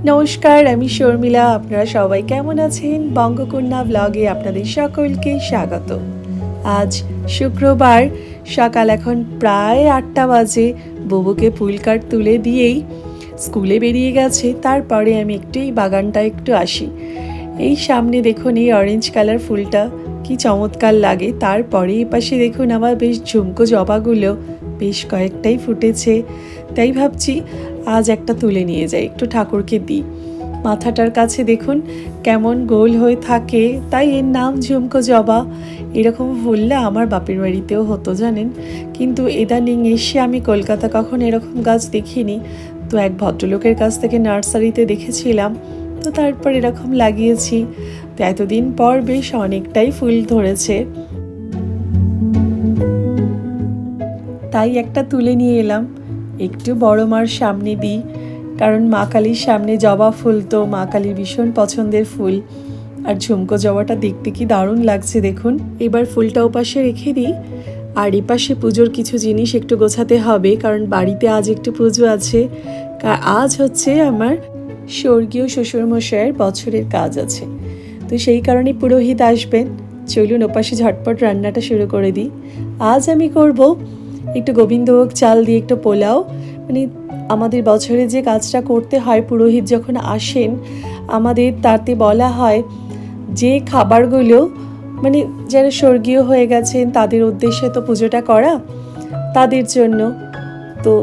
নমস্কার, আমি শর্মিলা। আপনারা সবাই কেমন আছেন? বঙ্গকন্যা ব্লগে আপনাদের সকলকে স্বাগত। আজ শুক্রবার, সকাল এখন প্রায় 8টা বাজে। বুবুকে ফুলকার তুলে দিয়েই স্কুলে বেরিয়ে গেছে। তারপরে আমি এই বাগানটা একটু আসি। এই সামনে দেখুন এই অরেঞ্জ কালার ফুলটা কি চমৎকার লাগে। তারপরে এই পাশে দেখুন আমার বেশ ঝুমকো জবাগুলো বেশ কয়েকটাই ফুটেছে। তাই ভাবছি আজ একটা তুলে নিয়ে যাই, একটু ঠাকুরকে দিই। মাথাটার কাছে দেখুন কেমন গোল হয়ে থাকে, তাই এর নাম ঝুমকো জবা। এরকম ফুল না আমার বাপের বাড়িতেও হতো জানেন, কিন্তু ইদানিং এসে আমি কলকাতা কখন এরকম গাছ দেখিনি। তো এক ভদ্রলোকের কাছ থেকে নার্সারিতে দেখেছিলাম, তো তারপর এরকম লাগিয়েছি। তো এতদিন পর বেশ অনেকটাই ফুল ধরেছে, তাই একটা তুলে নিয়ে এলাম, একটু বড় মার সামনে দিই। কারণ মা কালীর সামনে জবা ফুল তো মা কালীর ভীষণ পছন্দের ফুল। আর ঝুমকো জবাটা দেখতে কি দারুণ লাগছে দেখুন। এবার ফুলটা ওপাশে রেখে দিই। আর এপাশে পুজোর কিছু জিনিস একটু গোছাতে হবে, কারণ বাড়িতে আজ একটু পুজো আছে। আজ হচ্ছে আমার স্বর্গীয় শ্বশুরমশাইয়ের বছরের কাজ আছে, তো সেই কারণে পুরোহিত আসবেন। চলুন ওপাশে ঝটপট রান্নাটা শুরু করে দিই। আজ আমি করব একটু গোবিন্দভোগ চাল দিয়ে একটু পোলাও। মানে আমাদের বছরে যে কাজটা করতে হয়, পুরোহিত যখন আসেন আমাদের তাতে বলা হয় যে খাবারগুলো মানে যারা স্বর্গীয় হয়ে গেছেন তাদের উদ্দেশ্যে তো পুজোটা করা, তাদের জন্য তো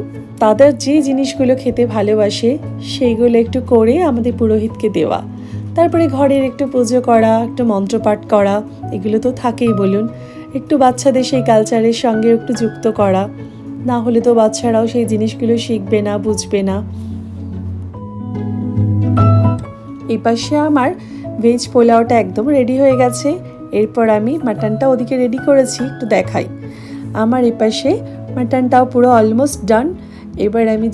তাদের যে জিনিসগুলো খেতে ভালোবাসে সেইগুলো একটু করে আমাদের পুরোহিতকে দেওয়া। তারপরে ঘরের একটু পুজো করা, একটু মন্ত্রপাঠ করা, এগুলো তো থাকেই বলুন। একটু বাচ্চাদের সেই কালচারের সঙ্গে একটু যুক্ত করা, না হলে তো বাচ্চারাও সেই জিনিসগুলো শিখবে না, বুঝবে না। এই পাশে আমার ভেজ পোলাওটা একদম রেডি হয়ে গেছে। এরপর আমি মাটনটা ওদিকে রেডি করেছি, একটু দেখাই। আমার এই পাশে মাটনটাও পুরো অলমোস্ট ডান। এবার আমি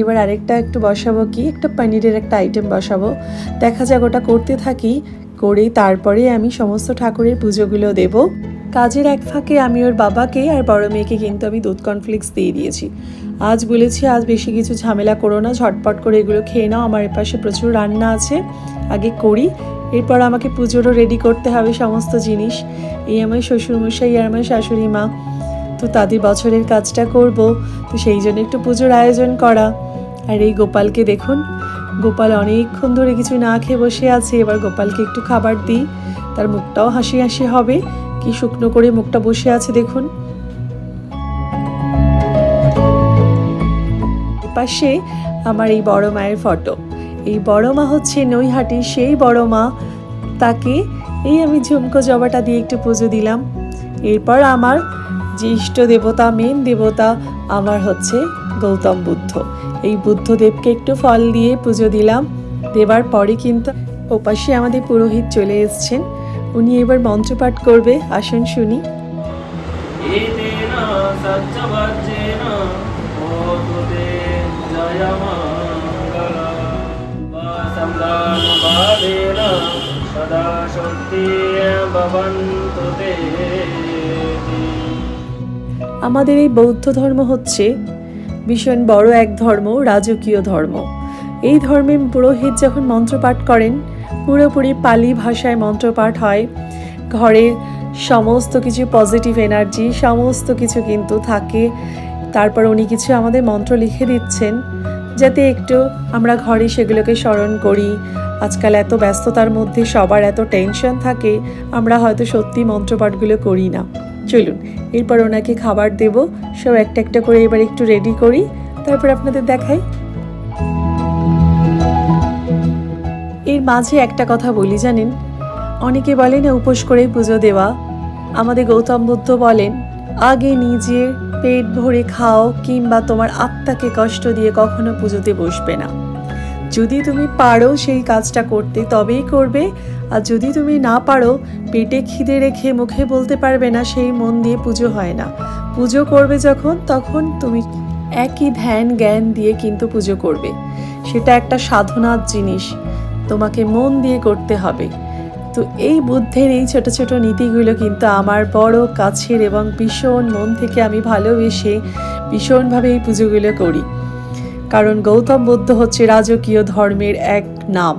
এবার আরেকটা একটু বসাবো, কি একটা পনিরের একটা আইটেম বসাবো। দেখা যাক, ওটা করতে থাকি, করেই তারপরে আমি সমস্ত ঠাকুরের পুজোগুলো দেব। কাজের এক ফাঁকে আমি ওর বাবাকে আর বড় মেয়েকে কিন্তু আমি দুধ কর্নফ্লেক্স দিয়ে দিয়েছি। আজ বলেছি আজ বেশি কিছু ঝামেলা করো না, ঝটপট করে এগুলো খেয়ে নাও, আমার এপাশে প্রচুর রান্না আছে, আগে করি। এরপর আমাকে পুজোরও রেডি করতে হবে সমস্ত জিনিস। এই আমার শ্বশুরমশাই আর আমার শাশুড়ি মা, তো তাদের বছরের কাজটা করব, তো সেই জন্য একটু পুজোর আয়োজন করা। আর এই গোপালকে দেখুন, গোপাল অনেকক্ষণ ধরে কিছু না খেয়ে বসে আছে। এবার গোপালকে একটু খাবার দিই, তার মুখটাও হাসি হাসি হবে। কি শুকনো করে মুখটা বসে আছে দেখুন। পাশে আমার এই বড় মায়ের ফটো। এই বড় মা হচ্ছে নৈহাটির সেই বড় মা, তাকে এই আমি ঝুমকো জবাটা দিয়ে একটু পুজো দিলাম। এরপর আমার যে ইষ্ট দেবতা, মেন দেবতা আমার হচ্ছে গৌতম বুদ্ধ। এই বুদ্ধদেবকে একটু ফল দিয়ে পুজো দিলাম। দেবার পরে কিন্তু ওপাশে আমাদের পুরোহিত চলে এসছেন, উনি এবার মন্ত্রপাঠ করবে। আসুন শুনি। আমাদের এই বৌদ্ধ ধর্ম হচ্ছে ভীষণ বড় এক ধর্ম, রাজকীয় ধর্ম। এই ধর্মে পুরোহিত যখন মন্ত্রপাঠ করেন পুরোপুরি পালি ভাষায় মন্ত্রপাঠ হয়। ঘরের সমস্ত কিছু পজিটিভ এনার্জি সমস্ত কিছু কিন্তু থাকে। তারপর উনি কিছু আমাদের মন্ত্র লিখে দিচ্ছেন, যাতে একটু আমরা ঘরে সেগুলোকে স্মরণ করি। আজকাল এত ব্যস্ততার মধ্যে সবার এত টেনশন থাকে, আমরা হয়তো সত্যি মন্ত্রপাঠগুলো করি না। চলুন এরপর ওনাকে খাবার দেব। সব একটা একটা করে এবার একটু রেডি করি, তারপর আপনাদের দেখাই। এর মাঝে একটা কথা বলি জানেন, অনেকে বলেন উপোস করে পুজো দেওয়া। আমাদের গৌতম বুদ্ধ বলেন আগে নিজের পেট ভরে খাও, কিংবা তোমার আত্মাকে কষ্ট দিয়ে কখনো পুজোতে বসবে না। যদি তুমি পারো সেই কাজটা করতে তবেই করবে, আর যদি তুমি না পারো, পেটে খিদে রেখে মুখে বলতে পারবে না, সেই মন দিয়ে পুজো হয় না। পুজো করবে যখন, তখন তুমি একই ধ্যান জ্ঞান দিয়ে কিন্তু পুজো করবে। সেটা একটা সাধনার জিনিস, তোমাকে মন দিয়ে করতে হবে। তো এই বুদ্ধের এই ছোট ছোট নীতিগুলো কিন্তু আমার বড় কাছের এবং ভীষণ মন থেকে আমি ভালোবেসে ভীষণভাবে এই পুজোগুলো করি। কারণ গৌতম বুদ্ধ হচ্ছে রাজকীয় ধর্মের এক নাম।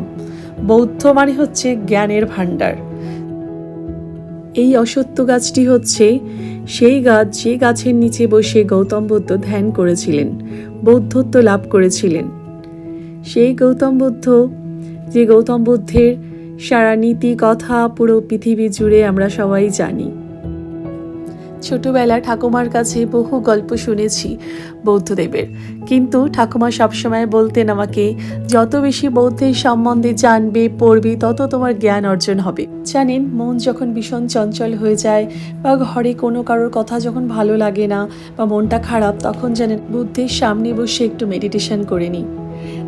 বৌদ্ধ মানে হচ্ছে জ্ঞানের ভাণ্ডার। এই অশ্বত্থ গাছটি হচ্ছে সেই গাছ যে গাছের নিচে বসে গৌতম বুদ্ধ ধ্যান করেছিলেন, বৌদ্ধত্ব লাভ করেছিলেন। সেই গৌতম বুদ্ধ, যে গৌতম বুদ্ধের সারা নীতি কথা পুরো পৃথিবী জুড়ে আমরা সবাই জানি। ছোটবেলা ঠাকুমার কাছে বহু গল্প শুনেছি বৌদ্ধদেবের, কিন্তু ঠাকুমা সবসময় বলতেন আমাকে, যত বেশি বৌদ্ধের সম্বন্ধে জানবে পড়বে তত তোমার জ্ঞান অর্জন হবে। জানেন, মন যখন ভীষণ চঞ্চল হয়ে যায় বা ঘরে কোনো কারোর কথা যখন ভালো লাগে না বা মনটা খারাপ, তখন জানেন বুদ্ধের সামনে বসে একটু মেডিটেশন করে নিই।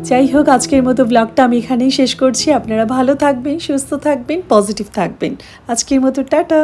যাই হোক, আজকের মতো ব্লগটা আমি এখানেই শেষ করছি। আপনারা ভালো থাকবেন, সুস্থ থাকবেন, পজিটিভ থাকবেন। আজকের মতো টাটা।